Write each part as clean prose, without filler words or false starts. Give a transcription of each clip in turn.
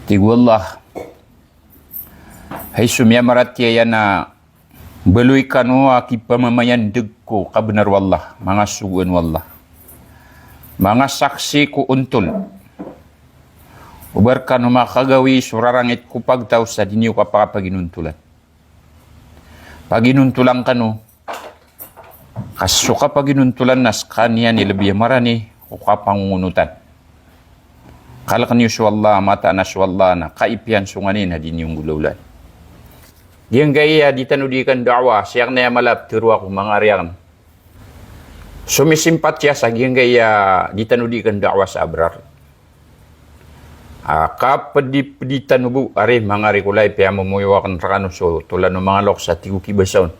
Tigwallah. Hay sumiyamarat kaya na beluy kanu aki pamamayan degko kabenar wallah, mga sugun wallah. Mga saksi ku untul. Ubar kanu makagawi surarangit ku pagtaw sa dinyo kapaginuntulan. Paginuntulan kanu, kasuka paginuntulan nas kanya nilabiyang marani o kapangungunutan. Kalakan niyo swallah, mata na swallah na kaipian sunganin na din yung gulaulan. Diyan gaya di tanudikan da'wa, siyak na yamalap turwa ko mga ariyan. Sumisimpat siya sa diyan gaya di tanudikan da'wa sa abrar. Kapag di tanubu, ari mga rikulay, piya mumuyawakan rakano so tulan ng mga lok sa tiguki basaon.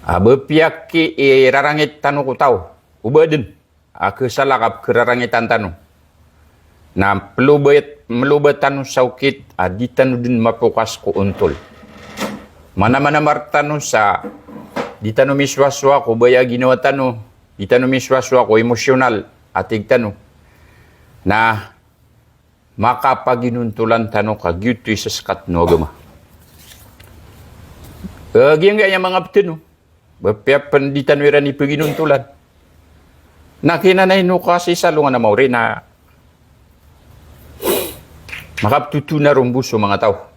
Bepiyak ki rarangit tanu ko tao, ubadin, kesalakap kerarangitan tanu. Na melubat tanu saukit di tanu din mapukas ko untol. Mana-mana martanu sa di tanu miswaswa ko baya ginawa tanu, di tanu miswaswa ko emosyonal atig tanu. Na makapaginuntulan tanu kagyutoy sa skat no agama. Giyang gaya mga ptino, bapiapan di tanu irani paginuntulan. Nakinanay no kasi salungan na mauri na makaptutu na rumbuso mga tao.